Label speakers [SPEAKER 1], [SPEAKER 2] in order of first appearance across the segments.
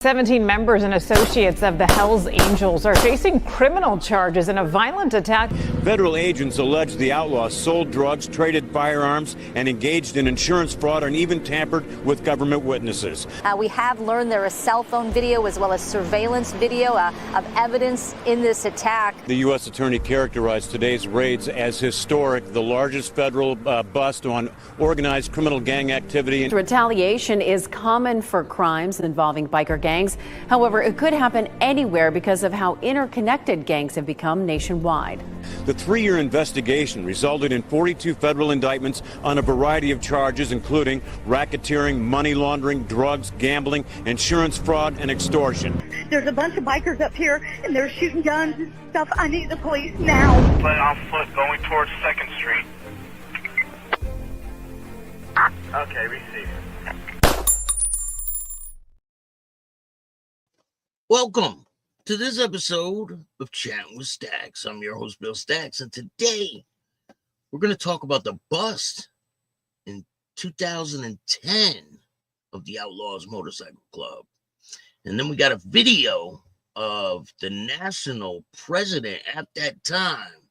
[SPEAKER 1] 17 members and associates of the Hells Angels are facing criminal charges in a violent attack.
[SPEAKER 2] Federal agents allege the Outlaws sold drugs, traded firearms, and engaged in insurance fraud and even tampered with government witnesses.
[SPEAKER 3] We have learned there is cell phone video as well as surveillance video of evidence in this attack.
[SPEAKER 2] The U.S. Attorney characterized today's raids as historic, the largest federal bust on organized criminal gang activity.
[SPEAKER 4] Retaliation is common for crimes involving biker gangs. However, it could happen anywhere because of how interconnected gangs have become nationwide.
[SPEAKER 2] The 3-year investigation resulted in 42 federal indictments on a variety of charges, including racketeering, money laundering, drugs, gambling, insurance fraud, and extortion.
[SPEAKER 5] There's a bunch of bikers up here, and they're shooting guns and stuff. I need the police now.
[SPEAKER 6] But on foot going towards 2nd Street. Okay, receive.
[SPEAKER 7] Welcome to this episode of Chattin with Staxx. I'm your host, Bill Staxx, and today we're going to talk about the bust in 2010 of the Outlaws Motorcycle Club. And then we got a video of the national president at that time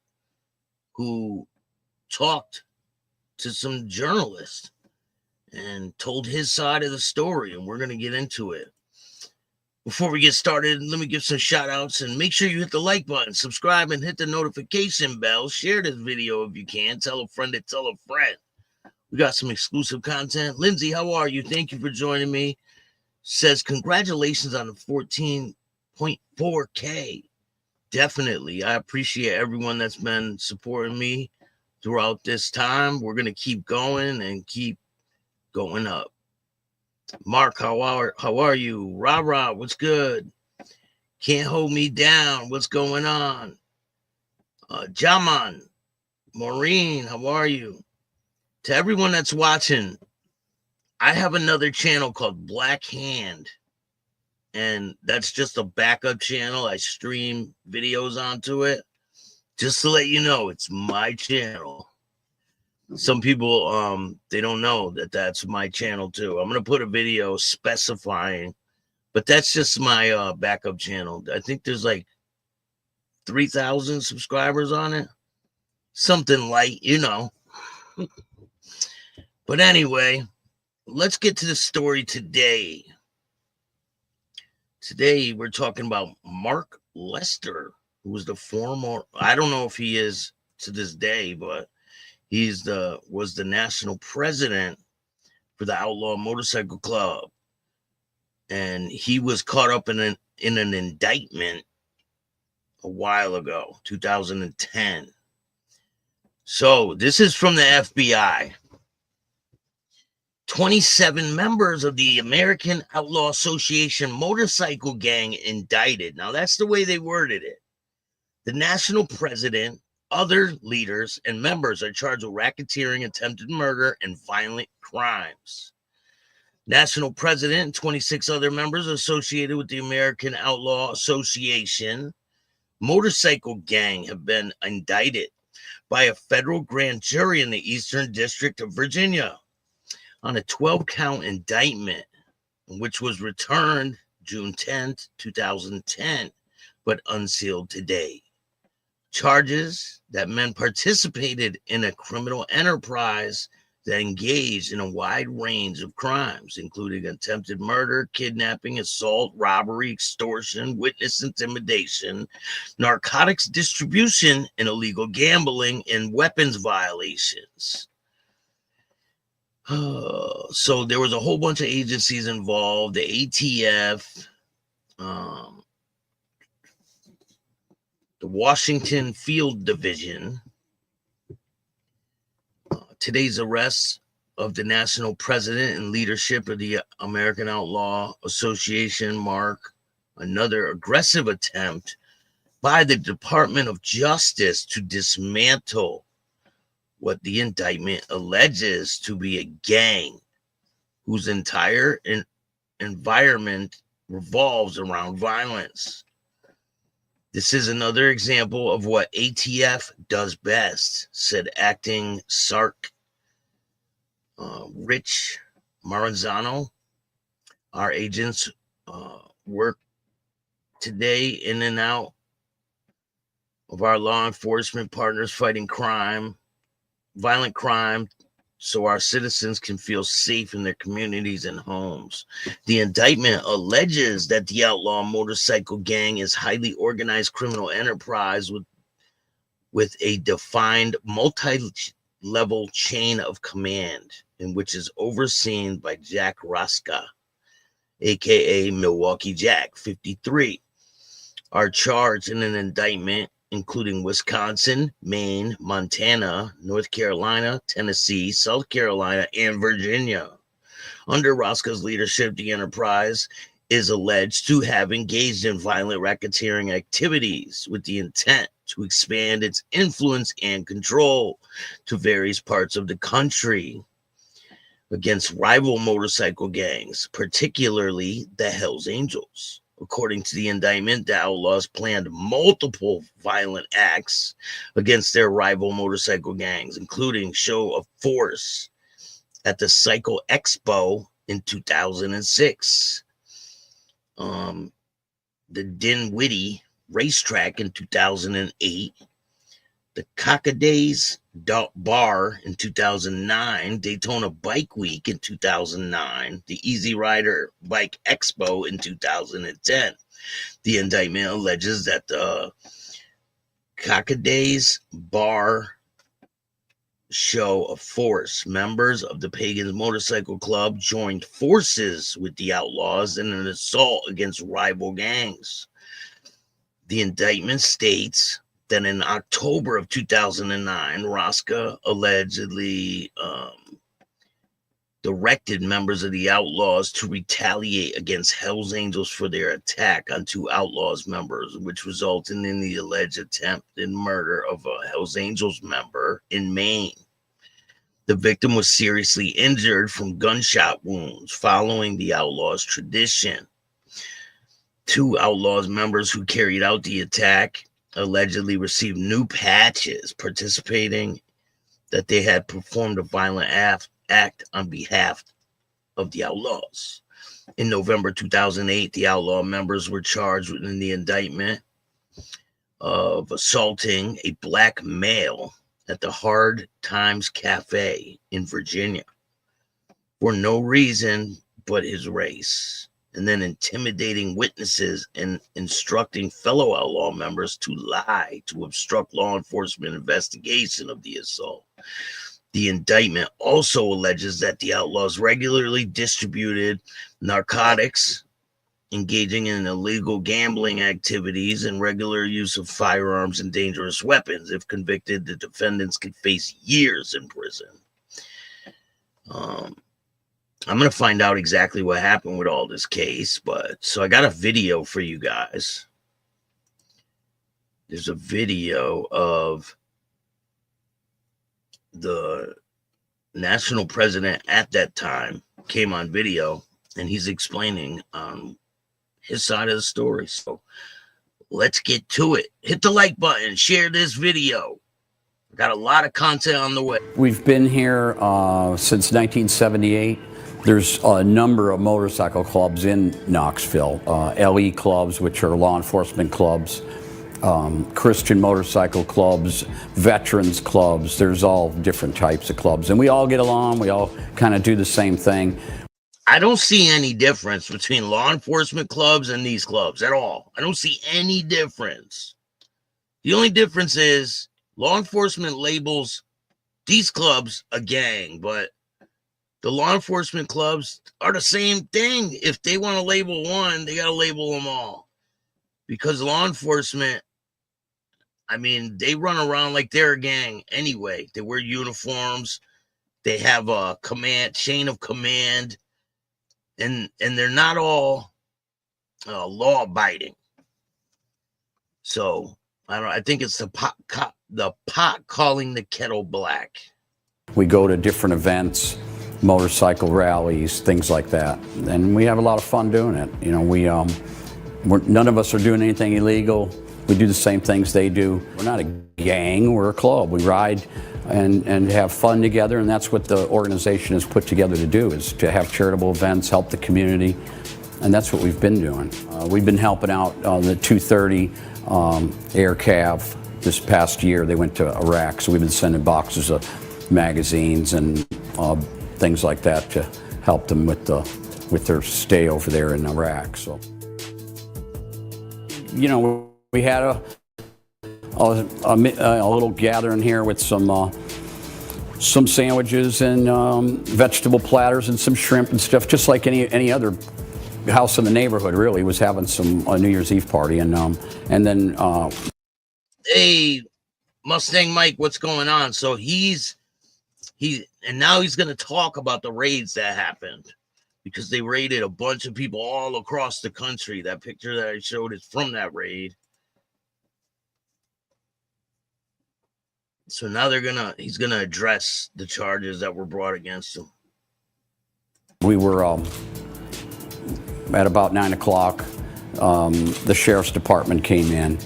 [SPEAKER 7] who talked to some journalists and told his side of the story, and we're going to get into it. Before we get started, let me give some shout outs and make sure you hit the like button, subscribe, and hit the notification bell. Share this video if you can. Tell a friend to tell a friend. We got some exclusive content. Lindsay, how are you? Thank you for joining me. Says, congratulations on the 14.4K. Definitely. I appreciate everyone that's been supporting me throughout this time. We're going to keep going and keep going up. Mark, how are you? Rob, what's good? Can't hold me down. What's going on? Jaman, Maureen, how are you? To everyone that's watching, I have another channel called Black Hand, and that's just a backup channel. I stream videos onto it. Just to let you know, it's my channel. Some people, they don't know that that's my channel too. I'm going to put a video specifying, but that's just my backup channel. I think there's like 3,000 subscribers on it. Something light, you know. But anyway, let's get to the story today. Today, we're talking about Mark Lester, who was the former, I don't know if he is to this day, but was the national president for the Outlaw Motorcycle Club, and he was caught up in an indictment a while ago, 2010. So this is from the FBI. 27 members of the American Outlaw Association motorcycle gang indicted. Now that's the way they worded it. The national president, other leaders, and members are charged with racketeering, attempted murder, and violent crimes. National president and 26 other members associated with the American Outlaw Association motorcycle gang have been indicted by a federal grand jury in the Eastern District of Virginia on a 12-count indictment, which was returned June 10th, 2010, but unsealed today. Charges that men participated in a criminal enterprise that engaged in a wide range of crimes, including attempted murder, kidnapping, assault, robbery, extortion, witness intimidation, narcotics distribution, and illegal gambling and weapons violations. So there was a whole bunch of agencies involved, the ATF, the Washington Field Division. Today's arrest of the national president and leadership of the American Outlaw Association mark another aggressive attempt by the Department of Justice to dismantle what the indictment alleges to be a gang whose entire environment revolves around violence. This is another example of what ATF does best, said acting SARC Rich Maranzano. Our agents work today in and out of our law enforcement partners fighting crime, violent crime, so our citizens can feel safe in their communities and homes. The indictment alleges that the outlaw motorcycle gang is highly organized criminal enterprise with a defined multi-level chain of command, in which is overseen by Jack Rosca, aka Milwaukee Jack 53, are charged in an indictment including Wisconsin, Maine, Montana, North Carolina, Tennessee, South Carolina, and Virginia. Under Rosca's leadership, the enterprise is alleged to have engaged in violent racketeering activities with the intent to expand its influence and control to various parts of the country against rival motorcycle gangs, particularly the Hells Angels. According to the indictment, the Outlaws planned multiple violent acts against their rival motorcycle gangs, including show of force at the Cycle Expo in 2006, the Dinwiddie racetrack in 2008, the Cockadays Bar in 2009, Daytona Bike Week in 2009, the Easy Rider Bike Expo in 2010. The indictment alleges that the Cockadays Bar show of force, members of the Pagans Motorcycle Club joined forces with the Outlaws in an assault against rival gangs. The indictment states that in October of 2009, Rosca allegedly directed members of the Outlaws to retaliate against Hells Angels for their attack on two Outlaws members, which resulted in the alleged attempted murder of a Hells Angels member in Maine. The victim was seriously injured from gunshot wounds following the Outlaws' tradition. Two Outlaws members who carried out the attack allegedly received new patches participating that they had performed a violent act on behalf of the Outlaws. In November 2008, the Outlaw members were charged in the indictment of assaulting a black male at the Hard Times Cafe in Virginia for no reason but his race, and then intimidating witnesses and instructing fellow outlaw members to lie to obstruct law enforcement investigation of the assault. The indictment also alleges that the Outlaws regularly distributed narcotics, engaging in illegal gambling activities, and regular use of firearms and dangerous weapons. If convicted, the defendants could face years in prison. I'm going to find out exactly what happened with all this case, so I got a video for you guys. There's a video of the national president at that time came on video, and he's explaining his side of the story. So let's get to it. Hit the like button, share this video. I got a lot of content on the way.
[SPEAKER 8] We've been here since 1978. There's a number of motorcycle clubs in Knoxville, LE clubs, which are law enforcement clubs, Christian motorcycle clubs, veterans clubs. There's all different types of clubs, and we all get along. We all kind of do the same thing.
[SPEAKER 7] I don't see any difference between law enforcement clubs and these clubs at all. I don't see any difference. The only difference is law enforcement labels these clubs a gang, but the law enforcement clubs are the same thing. If they want to label one, they got to label them all. Because law enforcement, I mean, they run around like they're a gang anyway. They wear uniforms. They have a chain of command. And they're not all law-abiding. So, I think it's the pot calling the kettle black.
[SPEAKER 8] We go to different events, motorcycle rallies, things like that, and we have a lot of fun doing it. You know, none of us are doing anything illegal. We do the same things they do. We're not a gang, we're a club. We ride and have fun together, and that's what the organization is put together to do, is to have charitable events, help the community, And that's what we've been doing. We've been helping out the 230 Air Cav this past year. They went to Iraq, so we've been sending boxes of magazines and things like that to help them with their stay over there in Iraq. So, you know, we had a little gathering here with some sandwiches and vegetable platters and some shrimp and stuff, just like any other house in the neighborhood really was having some New Year's Eve party. And then
[SPEAKER 7] hey, Mustang Mike, what's going on? So now he's going to talk about the raids that happened, because they raided a bunch of people all across the country. That picture that I showed is from that raid. So now he's gonna address the charges that were brought against him.
[SPEAKER 8] we were at about 9 o'clock. The sheriff's department came in,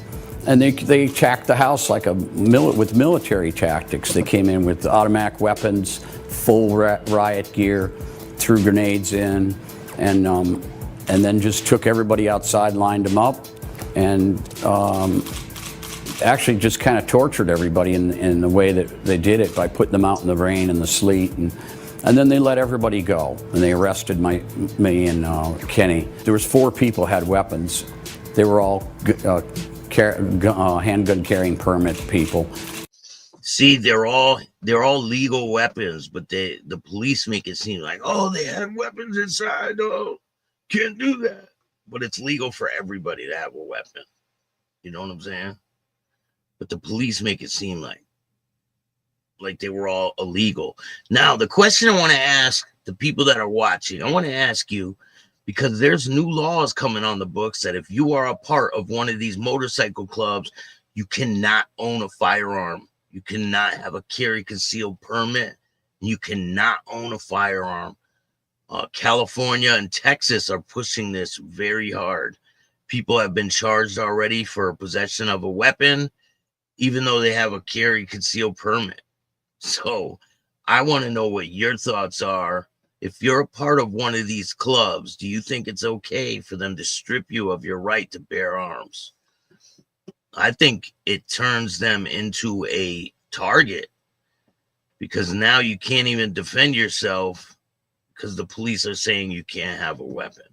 [SPEAKER 8] and they attacked the house like with military tactics. They came in with automatic weapons, full riot gear, threw grenades in, and then just took everybody outside, lined them up, and actually just kind of tortured everybody in the way that they did it, by putting them out in the rain and the sleet, and then they let everybody go, and they arrested me and Kenny. There was 4 people had weapons. They were all handgun carrying permit people.
[SPEAKER 7] See, they're all legal weapons, but the police make it seem like, oh, they had weapons inside. Oh, can't do that. But it's legal for everybody to have a weapon. You know what I'm saying? But the police make it seem like they were all illegal. Now, the question I want to ask the people that are watching, I want to ask you, because there's new laws coming on the books that if you are a part of one of these motorcycle clubs, you cannot own a firearm. You cannot have a carry concealed permit. You cannot own a firearm. California and Texas are pushing this very hard. People have been charged already for possession of a weapon, even though they have a carry concealed permit. So I want to know what your thoughts are. If you're a part of one of these clubs, do you think it's okay for them to strip you of your right to bear arms? I think it turns them into a target, because now you can't even defend yourself because the police are saying you can't have a weapon.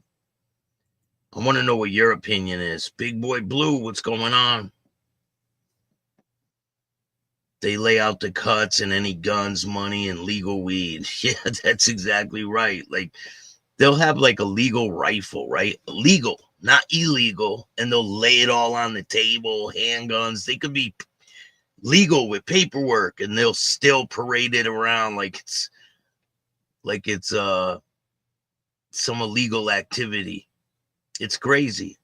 [SPEAKER 7] I want to know what your opinion is. Big Boy Blue, what's going on? They lay out the cuts and any guns, money, and legal weed. Yeah, that's exactly right. Like, they'll have like a legal rifle, right? Legal, not illegal. And they'll lay it all on the table, handguns. They could be legal with paperwork, and they'll still parade it around like it's some illegal activity. It's crazy.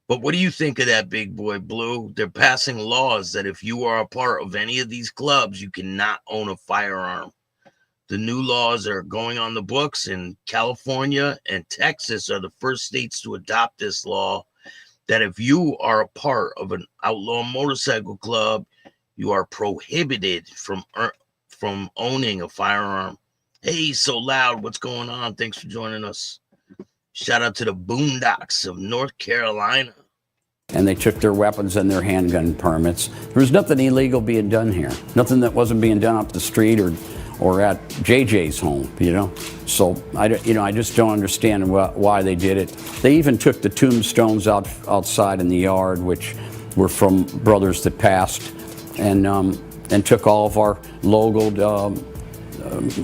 [SPEAKER 7] But what do you think of that, Big Boy Blue? They're passing laws that if you are a part of any of these clubs, you cannot own a firearm. The new laws are going on the books, and California and Texas are the first states to adopt this law, that if you are a part of an outlaw motorcycle club, you are prohibited from owning a firearm. Hey, So Loud, what's going on? Thanks for joining us. Shout out to the Boondocks of North Carolina.
[SPEAKER 8] And they took their weapons and their handgun permits. There was nothing illegal being done here. Nothing that wasn't being done up the street or at JJ's home, you know? So, I just don't understand why they did it. They even took the tombstones outside in the yard, which were from brothers that passed, and took all of our logoed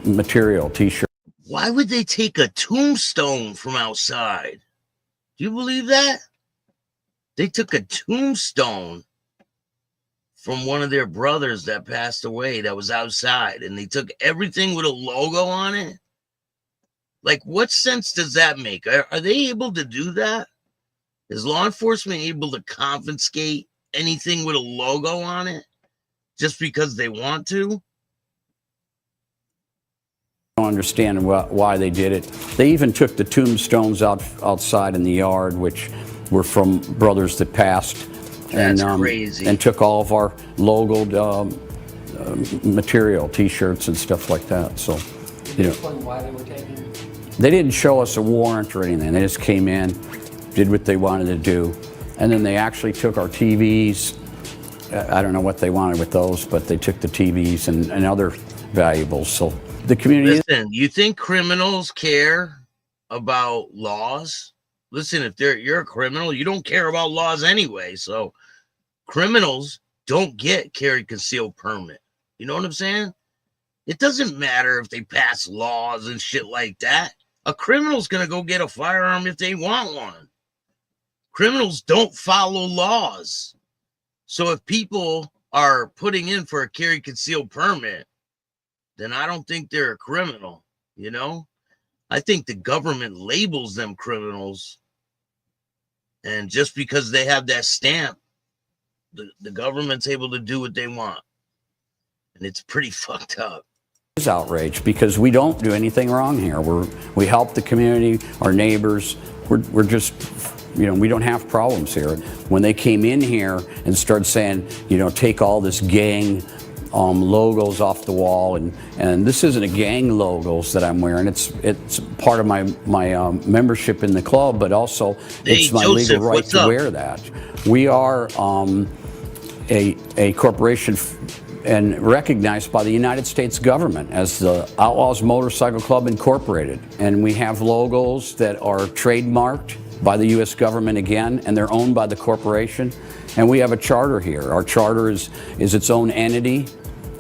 [SPEAKER 8] material, T-shirts.
[SPEAKER 7] Why would they take a tombstone from outside? Do you believe that? They took a tombstone from one of their brothers that passed away that was outside, and they took everything with a logo on it. Like, what sense does that make? Are they able to do that? Is law enforcement able to confiscate anything with a logo on it just because they want to?
[SPEAKER 8] I don't understand why they did it. They even took the tombstones outside in the yard, which were from brothers that passed.
[SPEAKER 7] That's crazy.
[SPEAKER 8] And took all of our logoed material, T-shirts and stuff like that. So,
[SPEAKER 9] Did they explain why they were taking it?
[SPEAKER 8] They didn't show us a warrant or anything. They just came in, did what they wanted to do, and then they actually took our TVs. I don't know what they wanted with those, but they took the TVs and other valuables. So the community.
[SPEAKER 7] Listen, you think criminals care about laws? Listen, if you're a criminal, you don't care about laws anyway. So criminals don't get carry concealed permit. You know what I'm saying? It doesn't matter if they pass laws and shit like that. A criminal's going to go get a firearm if they want one. Criminals don't follow laws. So if people are putting in for a carry concealed permit, then I don't think they're a criminal, you know? I think the government labels them criminals. And just because they have that stamp, the government's able to do what they want. And it's pretty fucked up.
[SPEAKER 8] It's outrage because we don't do anything wrong here. We help the community, our neighbors. We're just, you know, we don't have problems here. When they came in here and started saying, you know, take all this gang logos off the wall, and this isn't a gang logos that I'm wearing. It's part of my membership in the club, but also it's my
[SPEAKER 7] Joseph,
[SPEAKER 8] legal right to wear that. We are a corporation and recognized by the United States government as the Outlaws Motorcycle Club Incorporated, and we have logos that are trademarked by the U.S. government again, and they're owned by the corporation. And we have a charter here. Our charter is its own entity,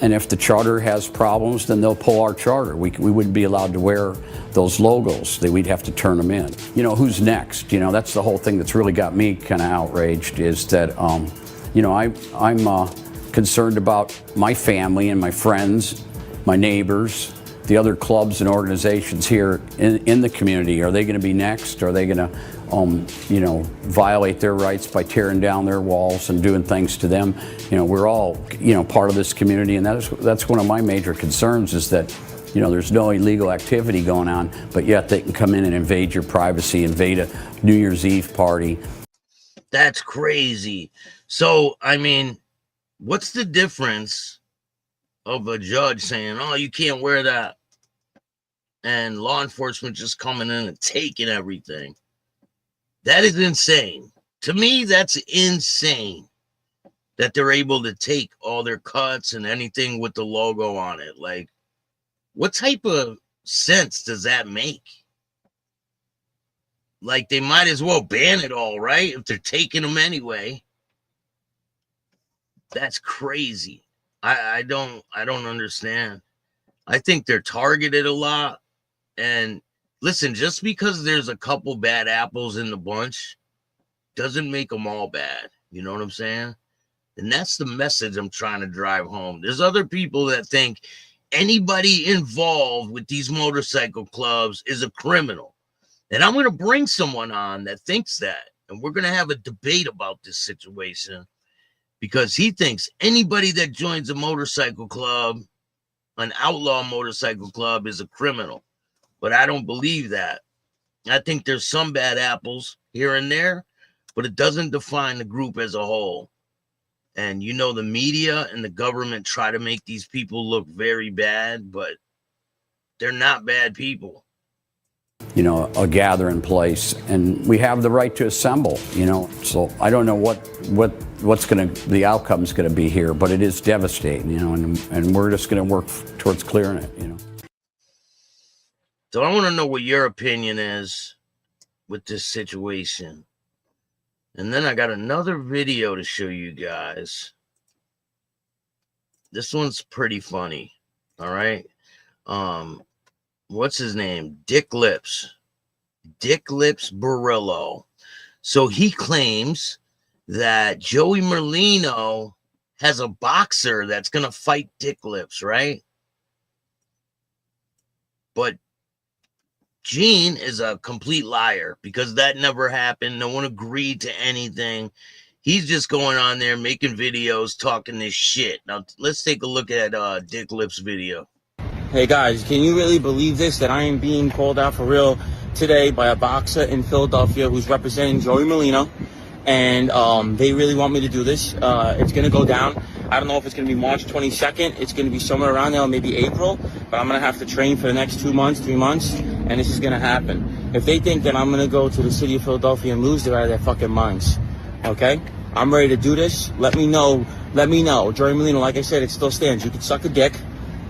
[SPEAKER 8] and if the charter has problems, then they'll pull our charter. We wouldn't be allowed to wear those logos. We'd have to turn them in. You know, who's next? You know, that's the whole thing that's really got me kind of outraged, is that, you know, I'm concerned about my family and my friends, my neighbors, the other clubs and organizations here in the community. Are they going to be next? Are they going to, you know, violate their rights by tearing down their walls and doing things to them? You know, we're all, you know, part of this community, and that's one of my major concerns, is that, you know, there's no illegal activity going on, but yet they can come in and invade your privacy, invade a New Year's Eve party.
[SPEAKER 7] That's crazy. So, I mean, what's the difference of a judge saying, oh, you can't wear that, and law enforcement just coming in and taking everything? That is insane. To me, that's insane that they're able to take all their cuts and anything with the logo on it. Like, what type of sense does that make? Like, they might as well ban it all, right? If they're taking them anyway. That's crazy. I don't understand. I think they're targeted a lot. And listen, just because there's a couple bad apples in the bunch doesn't make them all bad. You know what I'm saying? And that's the message I'm trying to drive home. There's other people that think anybody involved with these motorcycle clubs is a criminal. And I'm going to bring someone on that thinks that. And we're going to have a debate about this situation, because he thinks anybody that joins a motorcycle club, an outlaw motorcycle club, is a criminal. But I don't believe that. I think there's some bad apples here and there, but it doesn't define the group as a whole. And, you know, the media and the government try to make these people look very bad, but they're not bad people.
[SPEAKER 8] You know, a gathering place, and we have the right to assemble, you know. So I don't know what's the outcome's going to be here, but it is devastating, you know, and we're just going to work towards clearing it, you know.
[SPEAKER 7] So I want to know what your opinion is with this situation. And then I got another video to show you guys. This one's pretty funny. All right. What's his name? Dick Lips Barillo. So he claims that Joey Merlino has a boxer that's going to fight Dick Lips, right? But Gene is a complete liar, because that never happened. No one agreed to anything. He's just going on there making videos, talking this shit. Now, let's take a look at Dick Lips' video.
[SPEAKER 9] Hey guys, can you really believe this, that I am being called out for real today by a boxer in Philadelphia who's representing Joey Merlino, and they really want me to do this. It's going to go down. I don't know if it's going to be March 22nd. It's going to be somewhere around there, or maybe April, but I'm going to have to train for the next 2 months, 3 months, and this is gonna happen. If they think that I'm gonna go to the city of Philadelphia and lose, they're out of their fucking minds. Okay? I'm ready to do this. Let me know. Joey Molino, like I said, it still stands. You can suck a dick.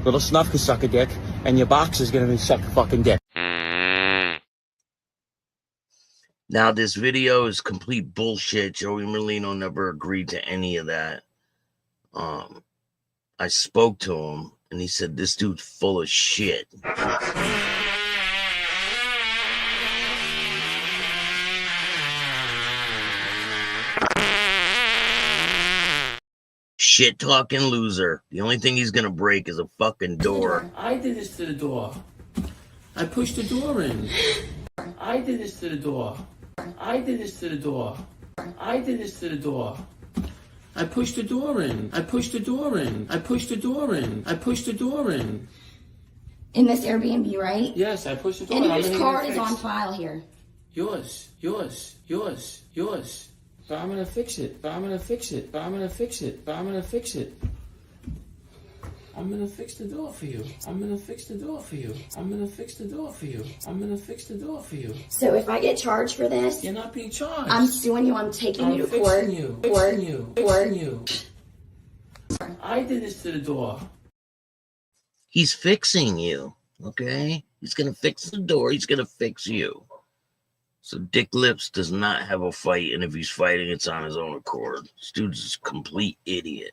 [SPEAKER 9] Little Snuff can suck a dick. And your box is gonna be suck a fucking dick.
[SPEAKER 7] Now, this video is complete bullshit. Joey Molino never agreed to any of that. I spoke to him, and he said, this dude's full of shit. Shit-talking loser. The only thing he's gonna break is a fucking door.
[SPEAKER 10] I did this to the door. I pushed the door in. I did this to the door. I did this to the door. I did this to the door. I pushed the door in. I pushed the door in. I pushed the door in. I pushed the door in.
[SPEAKER 11] In this Airbnb, right?
[SPEAKER 10] Yes, I pushed the door.
[SPEAKER 11] And whose card is on file here?
[SPEAKER 10] Yours. But I'm gonna fix it. I'm gonna fix the door for you.
[SPEAKER 11] So if I get charged for this,
[SPEAKER 10] You're not being charged.
[SPEAKER 11] I'm suing you. I'm taking you to court.
[SPEAKER 10] Fixing you. I did this to the door.
[SPEAKER 7] He's fixing you, okay? He's gonna fix the door. He's gonna fix you. So Dick Lips does not have a fight, and if he's fighting, it's on his own accord. This dude's a complete idiot.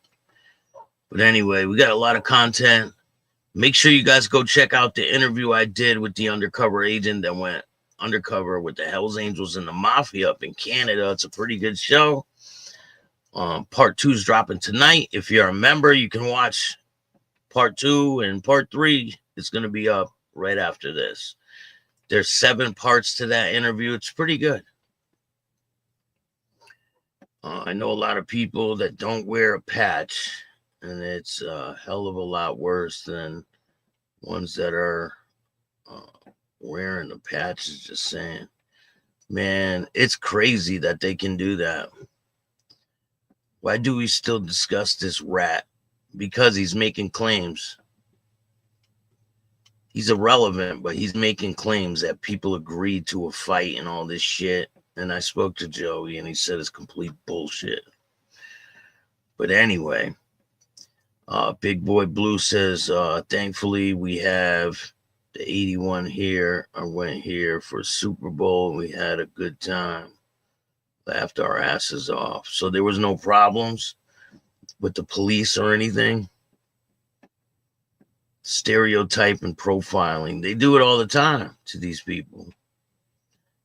[SPEAKER 7] But anyway, we got a lot of content. Make sure you guys go check out the interview I did with the undercover agent that went undercover with the Hells Angels and the Mafia up in Canada. It's a pretty good show. Part 2 is dropping tonight. If you're a member, you can watch part 2, and part 3 is going to be up right after this. There's 7 parts to that interview. It's pretty good. I know a lot of people that don't wear a patch, and it's a hell of a lot worse than ones that are wearing the patches. Just saying, man, it's crazy that they can do that. Why do we still discuss this rat? Because he's making claims. He's irrelevant, but he's making claims that people agreed to a fight and all this shit. And I spoke to Joey, and he said it's complete bullshit. But anyway, Big Boy Blue says, thankfully we have the 81 here. I went here for Super Bowl. We had a good time. Laughed our asses off. So there was no problems with the police or anything. Stereotype and profiling. They do it all the time to these people.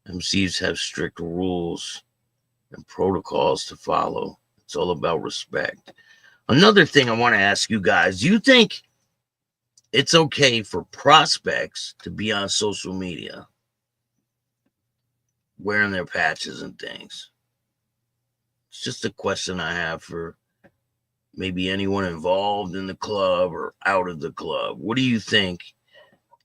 [SPEAKER 7] MCs have strict rules and protocols to follow. It's all about respect. Another thing I want to ask you guys, do you think it's okay for prospects to be on social media wearing their patches and things? It's just a question I have for maybe anyone involved in the club or out of the club. What do you think?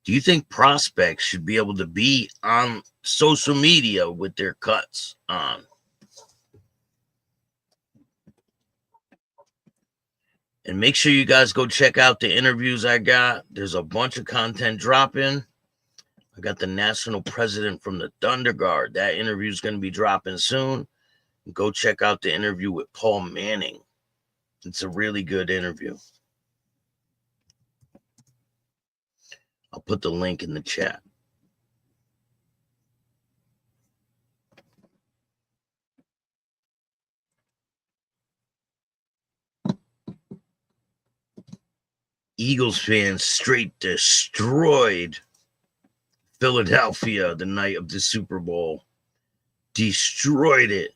[SPEAKER 7] Do you think prospects should be able to be on social media with their cuts on? And make sure you guys go check out the interviews I got. There's a bunch of content dropping. I got the national president from the Thunder Guard. That interview is going to be dropping soon. Go check out the interview with Paul Manning. It's a really good interview. I'll put the link in the chat. Eagles fans straight destroyed Philadelphia the night of the Super Bowl. Destroyed it.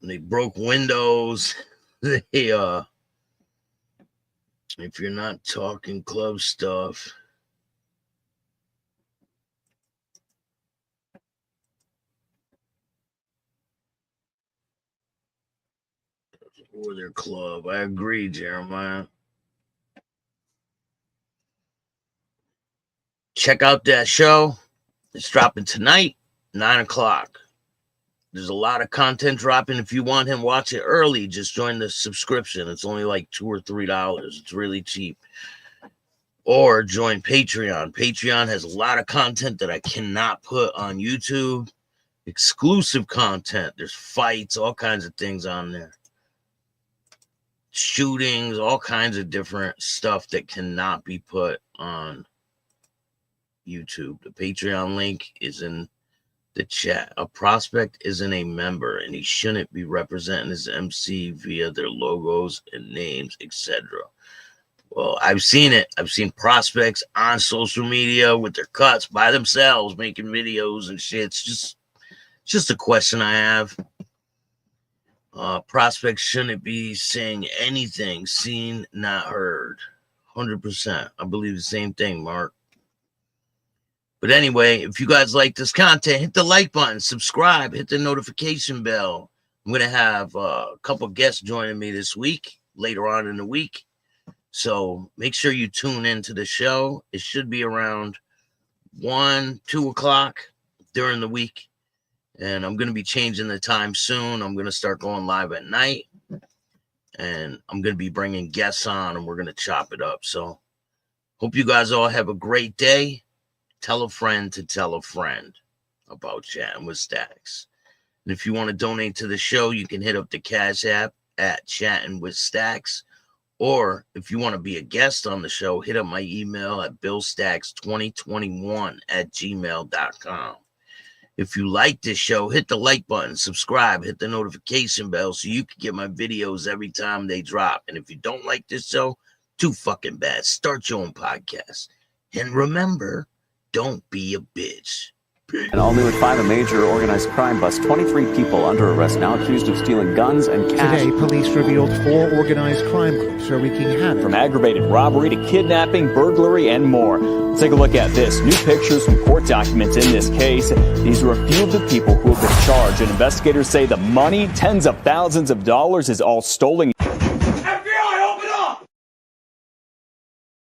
[SPEAKER 7] They broke windows. They if you're not talking club stuff, or their club. I agree, Jeremiah. Check out that show. It's dropping tonight, 9 o'clock. There's a lot of content dropping. If you want him, watch it early. Just join the subscription. It's only like $2 or $3. It's really cheap. or join Patreon. Patreon has a lot of content that I cannot put on YouTube. Exclusive content. There's fights, all kinds of things on there. Shootings, all kinds of different stuff that cannot be put on YouTube. The Patreon link is in the chat. A prospect isn't a member, and he shouldn't be representing his MC via their logos and names, etc. Well, I've seen it. I've seen prospects on social media with their cuts by themselves, making videos and shit. It's just a question I have. Prospects shouldn't be saying anything seen, not heard. 100%. I believe the same thing, Mark. But anyway, if you guys like this content, hit the like button, subscribe, hit the notification bell. I'm going to have a couple guests joining me this week, later on in the week. So make sure you tune into the show. It should be around 1, 2 o'clock during the week. And I'm going to be changing the time soon. I'm going to start going live at night. And I'm going to be bringing guests on, and we're going to chop it up. So hope you guys all have a great day. Tell a friend to tell a friend about Chattin with Staxx. And if you want to donate to the show, you can hit up the Cash App at Chattin with Staxx. Or if you want to be a guest on the show, hit up my email at billstax2021@gmail.com. If you like this show, hit the like button, subscribe, hit the notification bell so you can get my videos every time they drop. And if you don't like this show, too fucking bad. Start your own podcast. And remember, don't be a bitch.
[SPEAKER 12] And all new at 5, a major organized crime bust. 23 people under arrest now accused of stealing guns and cash.
[SPEAKER 13] Today, police revealed 4 organized crime groups are wreaking havoc.
[SPEAKER 12] From aggravated robbery to kidnapping, burglary, and more. Let's take a look at this. New pictures from court documents in this case. These are a few of the people who have been charged. And investigators say the money, tens of thousands of dollars, is all stolen.